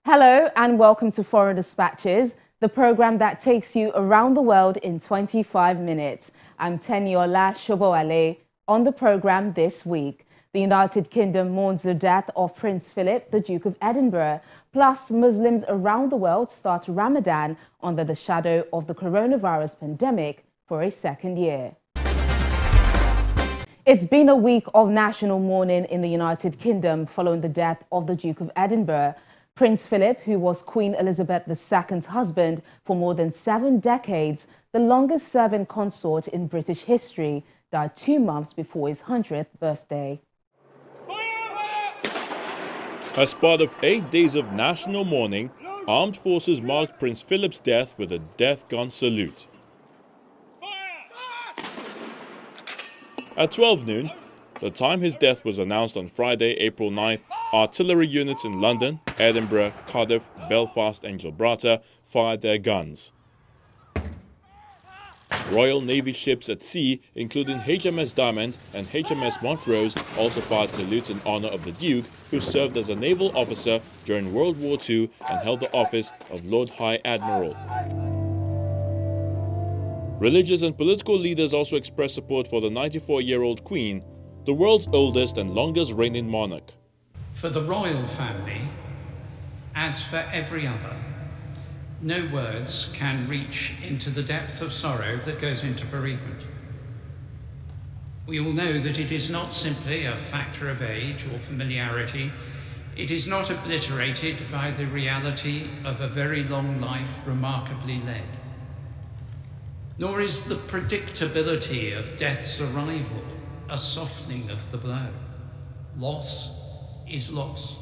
Hello and welcome to Foreign Dispatches, the program that takes you around the world in 25 minutes. I'm Teniola Shobowale. On the program this week, the United Kingdom mourns the death of Prince Philip, the Duke of Edinburgh. Plus, Muslims around the world start Ramadan under the shadow of the coronavirus pandemic for a second year. It's been a week of national mourning in the United Kingdom following the death of the Duke of Edinburgh. Prince Philip, who was Queen Elizabeth II's husband for more than 7 decades, the longest-serving consort in British history, died 2 months before his 100th birthday. As part of 8 days of national mourning, armed forces marked Prince Philip's death with a death gun salute. At 12 noon, the time his death was announced on Friday, April 9th, artillery units in London, Edinburgh, Cardiff, Belfast and Gibraltar fired their guns. Royal Navy ships at sea, including HMS Diamond and HMS Montrose, also fired salutes in honor of the Duke, who served as a naval officer during World War II and held the office of Lord High Admiral. Religious and political leaders also expressed support for the 94-year-old Queen, the world's oldest and longest reigning monarch. For the royal family, as for every other, no words can reach into the depth of sorrow that goes into bereavement. We all know that it is not simply a factor of age or familiarity. It is not obliterated by the reality of a very long life remarkably led. Nor is the predictability of death's arrival a softening of the blow. Loss is loss.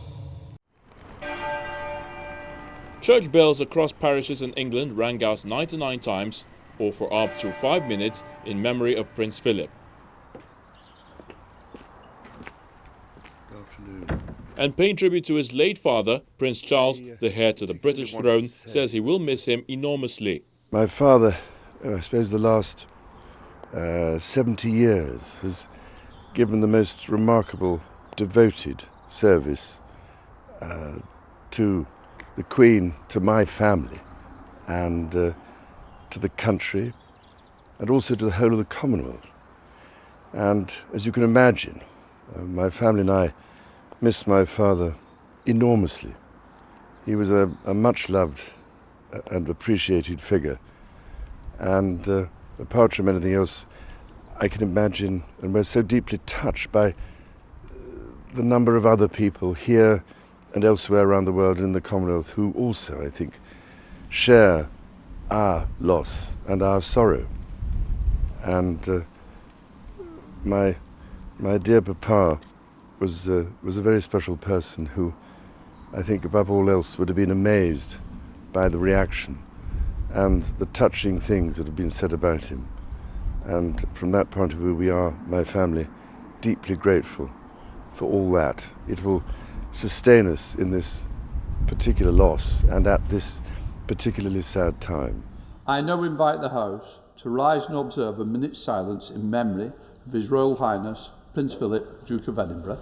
Church bells across parishes in England rang out 99 times, or for up to 5 minutes, in memory of Prince Philip. And paying tribute to his late father, Prince Charles, the heir to the British throne, says he will miss him enormously. My father, I suppose the last 70 years, has given the most remarkable, devoted service to the Queen, to my family, and to the country, and also to the whole of the Commonwealth. And as you can imagine, my family and I miss my father enormously. He was a much-loved and appreciated figure. And apart from anything else, I can imagine, and we're so deeply touched by the number of other people here and elsewhere around the world in the Commonwealth who also, I think, share our loss and our sorrow. And my dear Papa was a very special person who, I think, above all else, would have been amazed by the reaction and the touching things that have been said about him. And from that point of view, we are, my family, deeply grateful for all that. It will sustain us in this particular loss and at this particularly sad time. I now invite the House to rise and observe a minute's silence in memory of His Royal Highness Prince Philip, Duke of Edinburgh.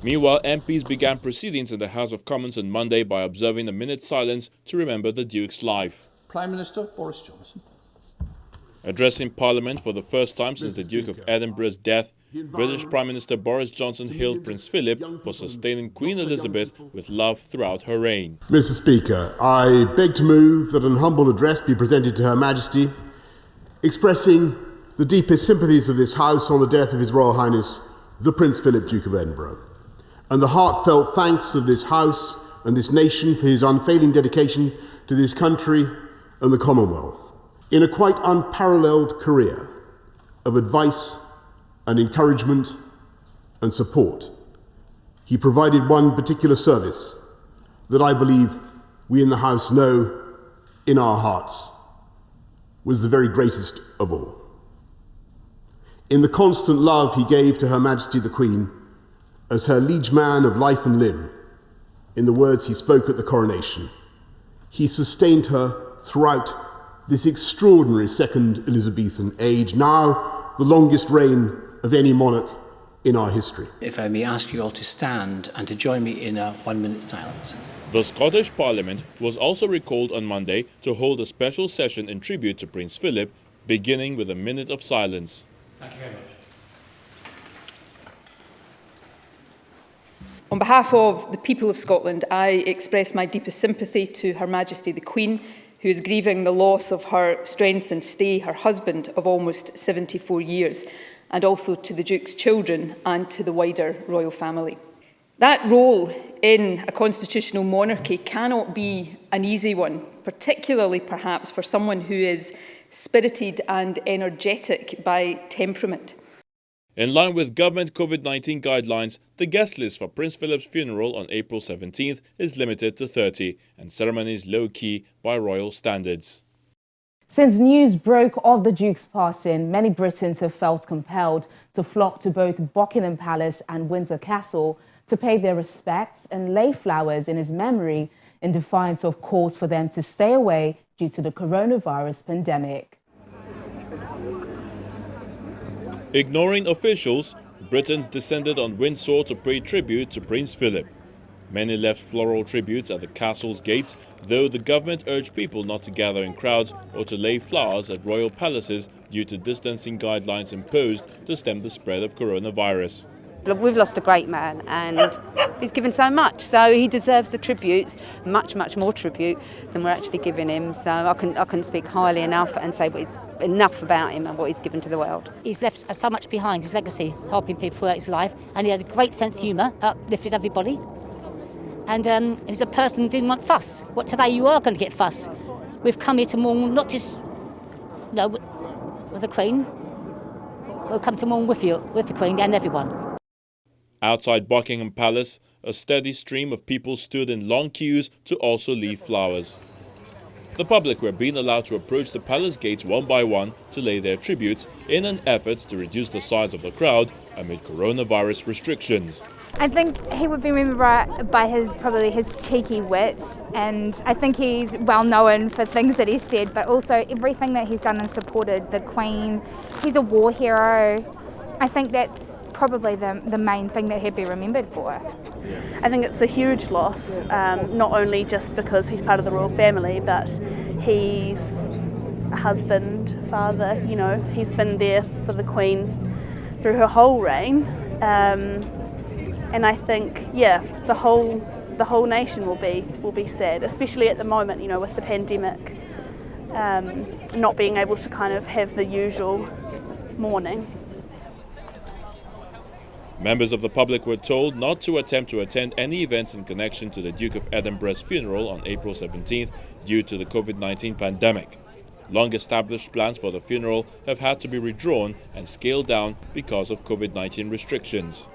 Meanwhile, MPs began proceedings in the House of Commons on Monday by observing a minute's silence to remember the Duke's life. Prime Minister Boris Johnson. Addressing Parliament for the first time since the Duke of Edinburgh's death, British Prime Minister Boris Johnson hailed Prince Philip for sustaining Queen Elizabeth with love throughout her reign. Mr. Speaker, I beg to move that an humble address be presented to Her Majesty, expressing the deepest sympathies of this House on the death of His Royal Highness, the Prince Philip, Duke of Edinburgh, and the heartfelt thanks of this House and this nation for his unfailing dedication to this country and the Commonwealth. In a quite unparalleled career of advice and encouragement and support, he provided one particular service that I believe we in the House know in our hearts was the very greatest of all. In the constant love he gave to Her Majesty the Queen as her liege man of life and limb, in the words he spoke at the coronation, he sustained her throughout this extraordinary second Elizabethan age, now the longest reign of any monarch in our history. If I may ask you all to stand and to join me in a 1 minute silence. The Scottish Parliament was also recalled on Monday to hold a special session in tribute to Prince Philip, beginning with a minute of silence. Thank you very much. On behalf of the people of Scotland, I express my deepest sympathy to Her Majesty the Queen, who is grieving the loss of her strength and stay, her husband of almost 74 years, and also to the Duke's children and to the wider royal family. That role in a constitutional monarchy cannot be an easy one, particularly perhaps for someone who is spirited and energetic by temperament. In line with government COVID-19 guidelines, the guest list for Prince Philip's funeral on April 17th is limited to 30 and ceremonies low-key by royal standards. Since news broke of the Duke's passing, many Britons have felt compelled to flock to both Buckingham Palace and Windsor Castle to pay their respects and lay flowers in his memory in defiance of calls for them to stay away due to the coronavirus pandemic. Ignoring officials, Britons descended on Windsor to pay tribute to Prince Philip. Many left floral tributes at the castle's gates, though the government urged people not to gather in crowds or to lay flowers at royal palaces due to distancing guidelines imposed to stem the spread of coronavirus. We've lost a great man and he's given so much, so he deserves the tributes, much more tribute than we're actually giving him. So I can speak highly enough and say enough about him and what he's given to the world. He's left so much behind, his legacy, helping people throughout his life, and he had a great sense of humour, uplifted everybody. And he's a person who didn't want fuss. What today you are going to get fuss. We've come here to mourn, not just with the Queen. We'll come to mourn with you, with the Queen and everyone. Outside Buckingham Palace, a steady stream of people stood in long queues to also leave flowers. The public were being allowed to approach the palace gates one by one to lay their tributes in an effort to reduce the size of the crowd amid coronavirus restrictions. I think he would be remembered by probably his cheeky wit, and I think he's well known for things that he's said, but also everything that he's done and supported the Queen. He's a war hero. I think that's probably the main thing that he'd be remembered for. I think it's a huge loss, not only just because he's part of the royal family, but he's a husband, father, you know, he's been there for the Queen through her whole reign. And I think, yeah, the whole nation will be sad, especially at the moment, you know, with the pandemic, not being able to kind of have the usual mourning. Members of the public were told not to attempt to attend any events in connection to the Duke of Edinburgh's funeral on April 17th due to the COVID-19 pandemic. Long-established plans for the funeral have had to be redrawn and scaled down because of COVID-19 restrictions.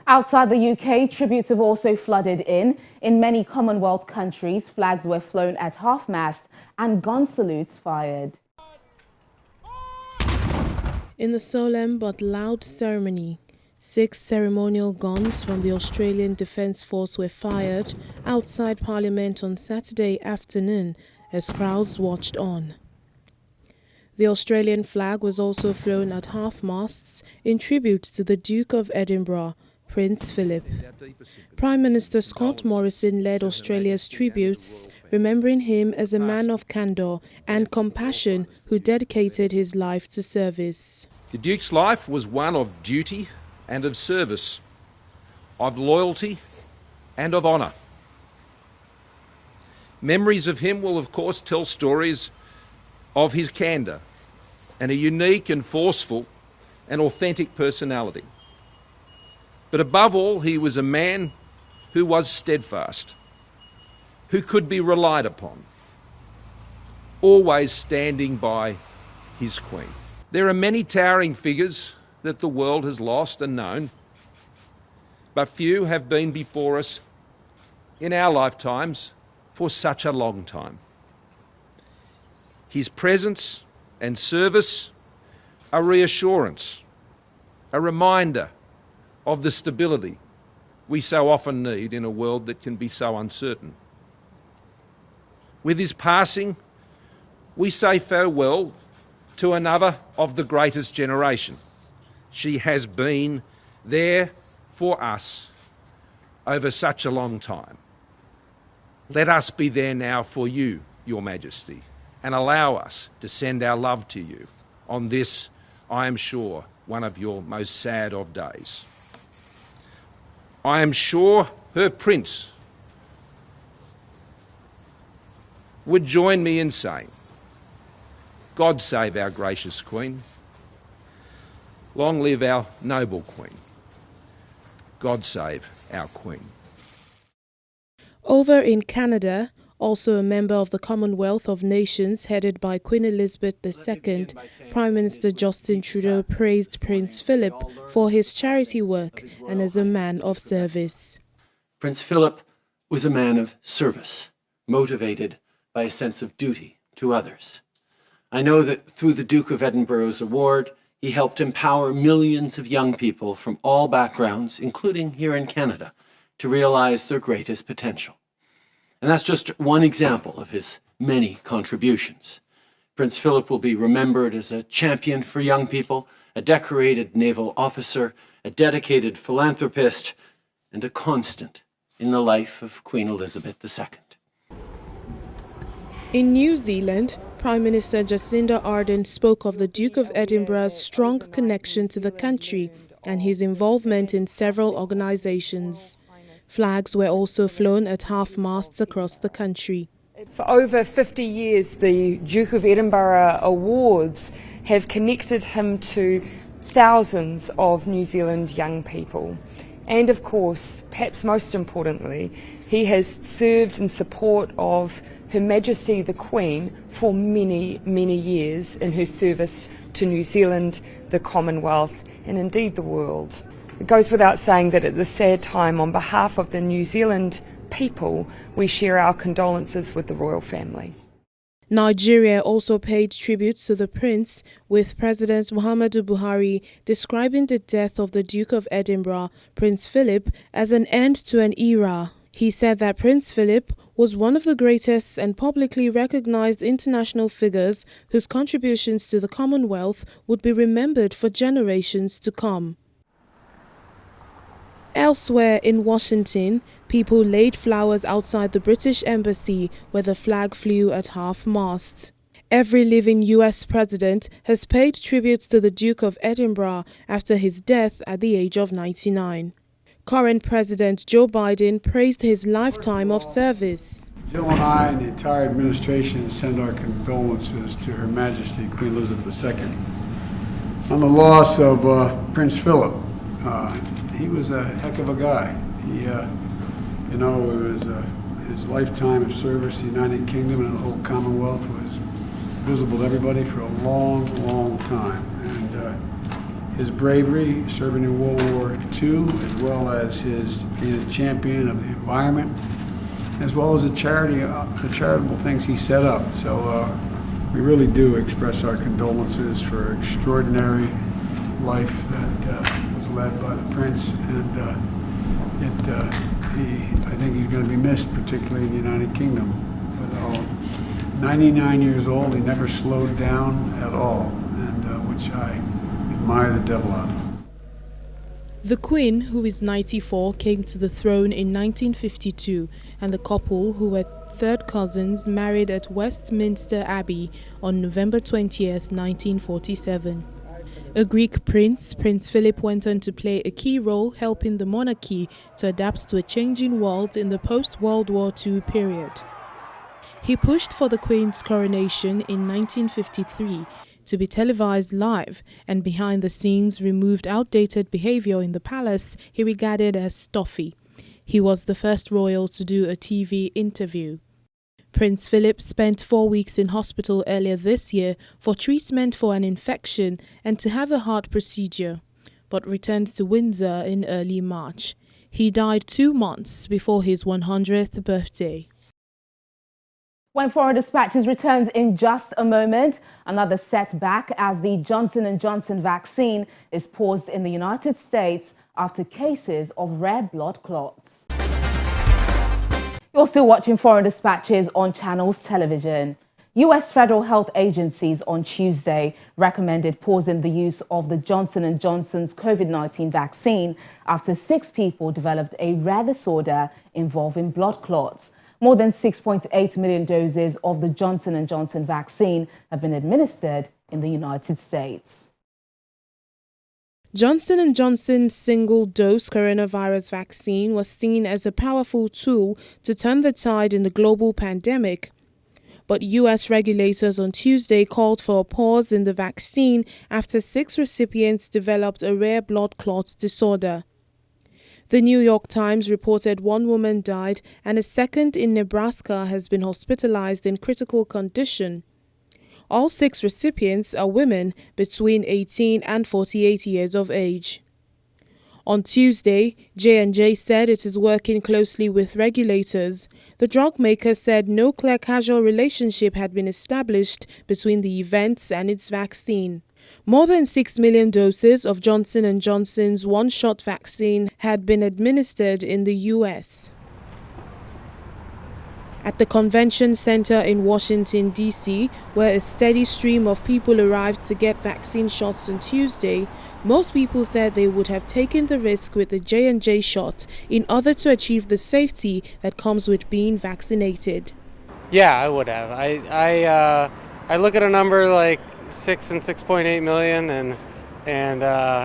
Outside the UK, tributes have also flooded in. In many Commonwealth countries, flags were flown at half-mast and gun salutes fired. In the solemn but loud ceremony, 6 ceremonial guns from the Australian Defence Force were fired outside Parliament on Saturday afternoon as crowds watched on. The Australian flag was also flown at half-masts in tribute to the Duke of Edinburgh, Prince Philip. Prime Minister Scott Morrison led Australia's tributes, remembering him as a man of candour and compassion who dedicated his life to service. The Duke's life was one of duty and of service, of loyalty and of honour. Memories of him will, of course, tell stories of his candour and a unique and forceful and authentic personality. But above all, he was a man who was steadfast, who could be relied upon, always standing by his Queen. There are many towering figures that the world has lost and known, but few have been before us in our lifetimes for such a long time. His presence and service, a reassurance, a reminder of the stability we so often need in a world that can be so uncertain. With his passing, we say farewell to another of the greatest generation. She has been there for us over such a long time. Let us be there now for you, Your Majesty, and allow us to send our love to you on this, I am sure, one of your most sad of days. I am sure her Prince would join me in saying, God save our gracious Queen. Long live our noble Queen. God save our Queen. Over in Canada, also a member of the Commonwealth of Nations headed by Queen Elizabeth II, Prime Minister Justin Trudeau praised Prince Philip for his charity work and as a man of service. Prince Philip was a man of service, motivated by a sense of duty to others. I know that through the Duke of Edinburgh's award, he helped empower millions of young people from all backgrounds, including here in Canada, to realize their greatest potential. And that's just one example of his many contributions. Prince Philip will be remembered as a champion for young people, a decorated naval officer, a dedicated philanthropist, and a constant in the life of Queen Elizabeth II. In New Zealand, Prime Minister Jacinda Ardern spoke of the Duke of Edinburgh's strong connection to the country and his involvement in several organisations. Flags were also flown at half-masts across the country. For over 50 years, the Duke of Edinburgh Awards have connected him to thousands of New Zealand young people. And of course, perhaps most importantly, he has served in support of Her Majesty the Queen for many, many years in her service to New Zealand, the Commonwealth, and indeed the world. It goes without saying that at this sad time, on behalf of the New Zealand people, we share our condolences with the royal family. Nigeria also paid tribute to the prince, with President Muhammadu Buhari describing the death of the Duke of Edinburgh, Prince Philip, as an end to an era. He said that Prince Philip was one of the greatest and publicly recognized international figures whose contributions to the Commonwealth would be remembered for generations to come. Elsewhere in Washington, people laid flowers outside the British Embassy where the flag flew at half-mast. Every living US president has paid tributes to the Duke of Edinburgh after his death at the age of 99. Current President Joe Biden praised his lifetime of service. Jill and I and the entire administration send our condolences to Her Majesty Queen Elizabeth II on the loss of Prince Philip. He was a heck of a guy. It was his lifetime of service to the United Kingdom and the whole Commonwealth was visible to everybody for a long, long time. And his bravery serving in World War II, as well as his being a champion of the environment, as well as the charitable things he set up. So we really do express our condolences for extraordinary life that was led by the Prince, and I think he's going to be missed, particularly in the United Kingdom. With 99 years old, he never slowed down at all, and which I admire the devil out of. The Queen, who is 94, came to the throne in 1952, and the couple, who were third cousins, married at Westminster Abbey on November 20th, 1947. A Greek prince, Prince Philip went on to play a key role helping the monarchy to adapt to a changing world in the post-World War II period. He pushed for the Queen's coronation in 1953 to be televised live, and behind the scenes removed outdated behaviour in the palace he regarded as stuffy. He was the first royal to do a TV interview. Prince Philip spent 4 weeks in hospital earlier this year for treatment for an infection and to have a heart procedure, but returned to Windsor in early March. He died 2 months before his 100th birthday. When Foreign Dispatches returns in just a moment, another setback as the Johnson & Johnson vaccine is paused in the United States after cases of rare blood clots. You're still watching Foreign Dispatches on Channels Television. U.S. federal health agencies on Tuesday recommended pausing the use of the Johnson & Johnson's COVID-19 vaccine after 6 people developed a rare disorder involving blood clots. More than 6.8 million doses of the Johnson & Johnson vaccine have been administered in the United States. Johnson & Johnson's single-dose coronavirus vaccine was seen as a powerful tool to turn the tide in the global pandemic. But U.S. regulators on Tuesday called for a pause in the vaccine after 6 recipients developed a rare blood clot disorder. The New York Times reported 1 woman died and a second in Nebraska has been hospitalized in critical condition. All 6 recipients are women between 18 and 48 years of age. On Tuesday, J&J said it is working closely with regulators. The drug maker said no clear causal relationship had been established between the events and its vaccine. More than 6 million doses of Johnson & Johnson's one-shot vaccine had been administered in the U.S. At the convention center in Washington, D.C., where a steady stream of people arrived to get vaccine shots on Tuesday, most people said they would have taken the risk with the J&J shot in order to achieve the safety that comes with being vaccinated. Yeah, I would have. I look at a number like 6 and 6.8 million, and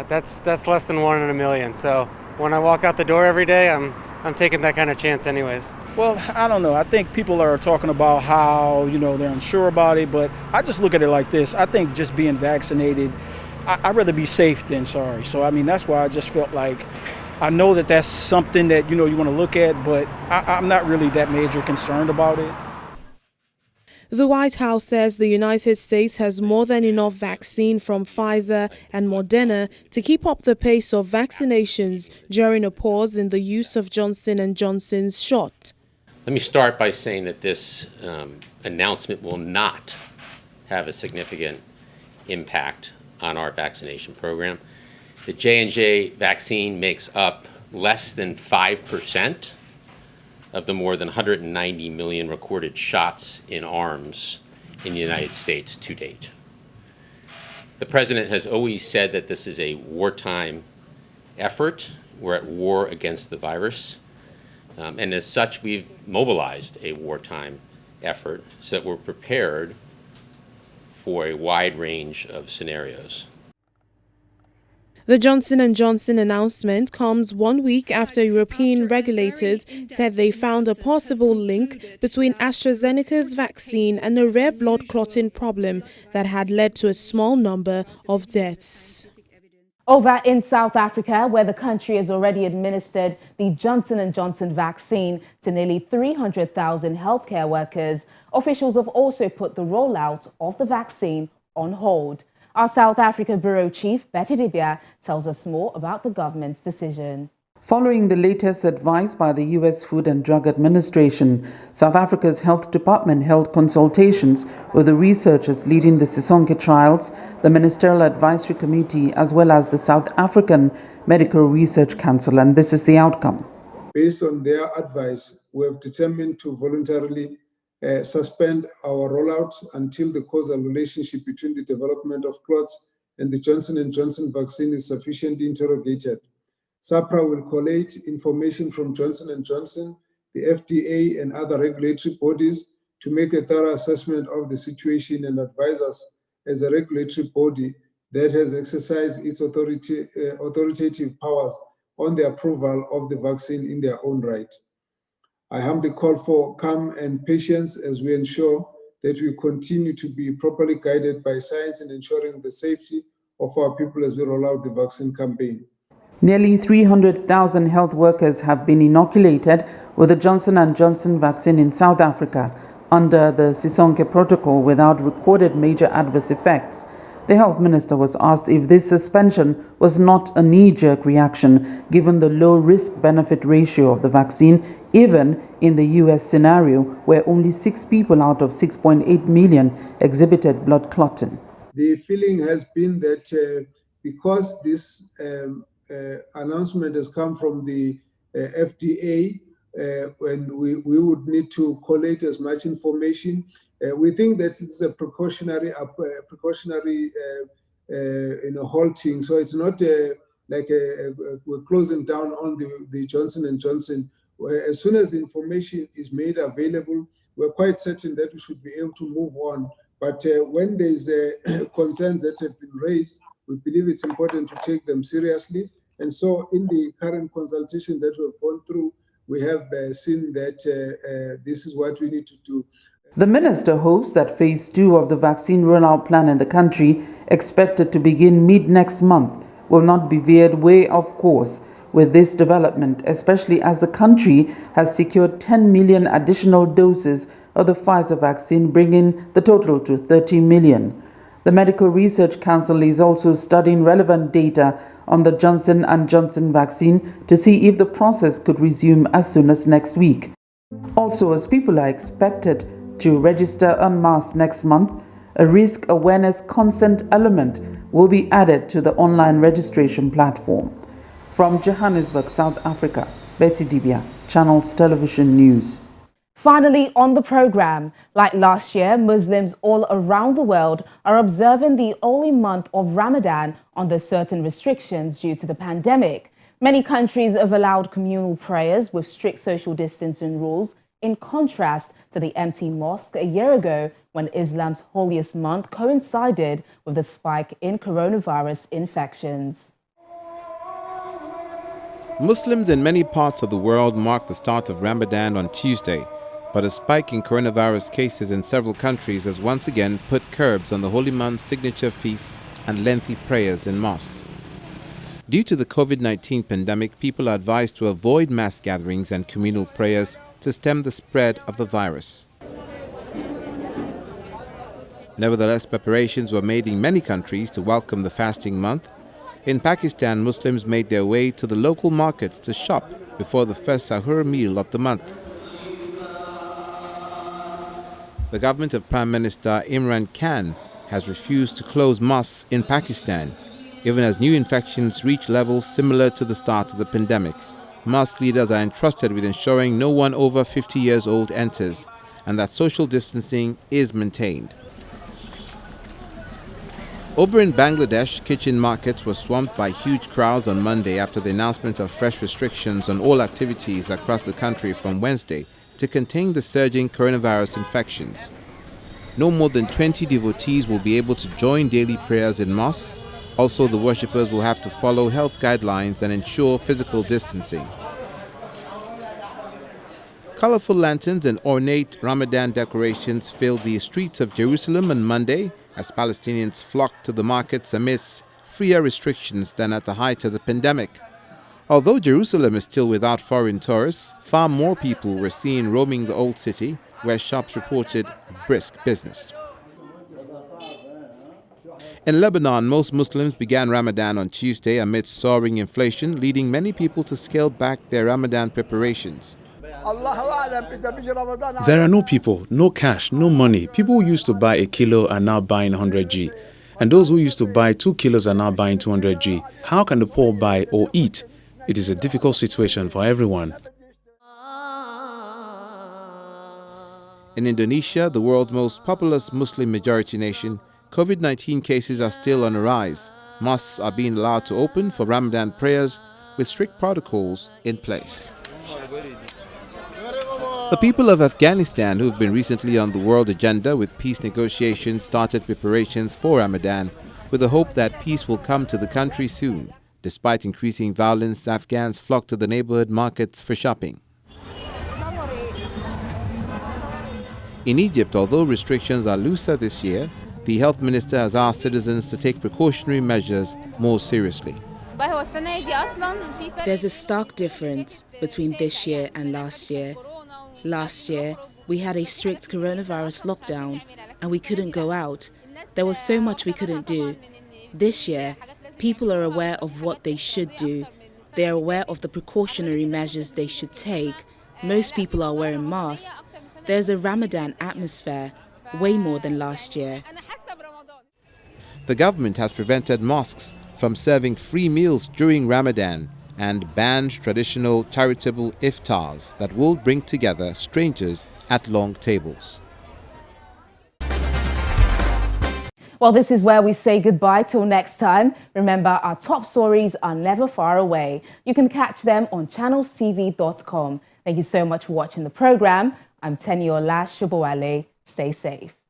that's less than 1 in a million. So when I walk out the door every day, I'm taking that kind of chance anyways. Well, I don't know. I think people are talking about how, they're unsure about it, but I just look at it like this. I think just being vaccinated, I'd rather be safe than sorry. So, that's why I just felt like, I know that that's something that, you want to look at, but I'm not really that major concerned about it. The White House says the United States has more than enough vaccine from Pfizer and Moderna to keep up the pace of vaccinations during a pause in the use of Johnson & Johnson's shot. Let me start by saying that this announcement will not have a significant impact on our vaccination program. The J&J vaccine makes up less than 5% of the more than 190 million recorded shots in arms in the United States to date. The President has always said that this is a wartime effort. We're at war against the virus. And as such, we've mobilized a wartime effort so that we're prepared for a wide range of scenarios. The Johnson & Johnson announcement comes 1 week after European regulators said they found a possible link between AstraZeneca's vaccine and a rare blood clotting problem that had led to a small number of deaths. Over in South Africa, where the country has already administered the Johnson & Johnson vaccine to nearly 300,000 healthcare workers, officials have also put the rollout of the vaccine on hold. Our South Africa Bureau Chief, Betty Dibia, tells us more about the government's decision. Following the latest advice by the U.S. Food and Drug Administration, South Africa's Health Department held consultations with the researchers leading the Sisonke trials, the Ministerial Advisory Committee, as well as the South African Medical Research Council, and this is the outcome. Based on their advice, we have determined to voluntarily suspend our rollout until the causal relationship between the development of clots and the Johnson & Johnson vaccine is sufficiently interrogated. SAPRA will collate information from Johnson & Johnson, the FDA, and other regulatory bodies to make a thorough assessment of the situation and advise us as a regulatory body that has exercised its authoritative powers on the approval of the vaccine in their own right. I humbly call for calm and patience as we ensure that we continue to be properly guided by science and ensuring the safety of our people as we roll out the vaccine campaign. Nearly 300,000 health workers have been inoculated with the Johnson & Johnson vaccine in South Africa under the Sisonke protocol without recorded major adverse effects. The health minister was asked if this suspension was not a knee-jerk reaction given the low risk-benefit ratio of the vaccine, even in the US scenario where only 6 people out of 6.8 million exhibited blood clotting. The feeling has been that because this announcement has come from the FDA, and we would need to collate as much information. We think that it's a precautionary halting. So it's not like we're closing down on the Johnson & Johnson. As soon as the information is made available, we're quite certain that we should be able to move on. But when there's concerns that have been raised, we believe it's important to take them seriously. And so in the current consultation that we've gone through, we have seen that this is what we need to do. The minister hopes that phase 2 of the vaccine rollout plan in the country, expected to begin mid-next month, will not be veered way off course with this development, especially as the country has secured 10 million additional doses of the Pfizer vaccine, bringing the total to 30 million. The Medical Research Council is also studying relevant data on the Johnson & Johnson vaccine to see if the process could resume as soon as next week. Also, as people are expected to register en masse next month, a risk awareness consent element will be added to the online registration platform. From Johannesburg, South Africa, Betty Dibia, Channels Television News. Finally, on the program, like last year, Muslims all around the world are observing the holy month of Ramadan under certain restrictions due to the pandemic. Many countries have allowed communal prayers with strict social distancing rules, in contrast to the empty mosque a year ago when Islam's holiest month coincided with the spike in coronavirus infections. Muslims in many parts of the world marked the start of Ramadan on Tuesday, but a spike in coronavirus cases in several countries has once again put curbs on the holy month's signature feasts and lengthy prayers in mosques. Due to the COVID-19 pandemic, people are advised to avoid mass gatherings and communal prayers to stem the spread of the virus. Nevertheless, preparations were made in many countries to welcome the fasting month. In Pakistan, Muslims made their way to the local markets to shop before the first sahur meal of the month. The government of Prime Minister Imran Khan has refused to close mosques in Pakistan, even as new infections reach levels similar to the start of the pandemic. Mosque leaders are entrusted with ensuring no one over 50 years old enters and that social distancing is maintained. Over in Bangladesh, kitchen markets were swamped by huge crowds on Monday after the announcement of fresh restrictions on all activities across the country from Wednesday to contain the surging coronavirus infections. No more than 20 devotees will be able to join daily prayers in mosques. Also, the worshippers will have to follow health guidelines and ensure physical distancing. Colorful lanterns and ornate Ramadan decorations filled the streets of Jerusalem on Monday as Palestinians flocked to the markets amidst freer restrictions than at the height of the pandemic. Although Jerusalem is still without foreign tourists, far more people were seen roaming the old city, where shops reported brisk business. In Lebanon, most Muslims began Ramadan on Tuesday amidst soaring inflation, leading many people to scale back their Ramadan preparations. There are no people, no cash, no money. People who used to buy a kilo are now buying 100g. And those who used to buy 2 kilos are now buying 200g. How can the poor buy or eat? It is a difficult situation for everyone. In Indonesia, the world's most populous Muslim majority nation, COVID-19 cases are still on a rise. Mosques are being allowed to open for Ramadan prayers with strict protocols in place. The people of Afghanistan, who have been recently on the world agenda with peace negotiations, started preparations for Ramadan with the hope that peace will come to the country soon. Despite increasing violence, Afghans flock to the neighborhood markets for shopping. In Egypt, although restrictions are looser this year, the health minister has asked citizens to take precautionary measures more seriously. There's a stark difference between this year and last year. Last year, we had a strict coronavirus lockdown and we couldn't go out. There was so much we couldn't do. This year, people are aware of what they should do. They are aware of the precautionary measures they should take. Most people are wearing masks. There's a Ramadan atmosphere, way more than last year. The government has prevented mosques from serving free meals during Ramadan and banned traditional charitable iftars that will bring together strangers at long tables. Well, this is where we say goodbye till next time. Remember, our top stories are never far away. You can catch them on channelstv.com. Thank you so much for watching the program. I'm Teniola Shobowale. Stay safe.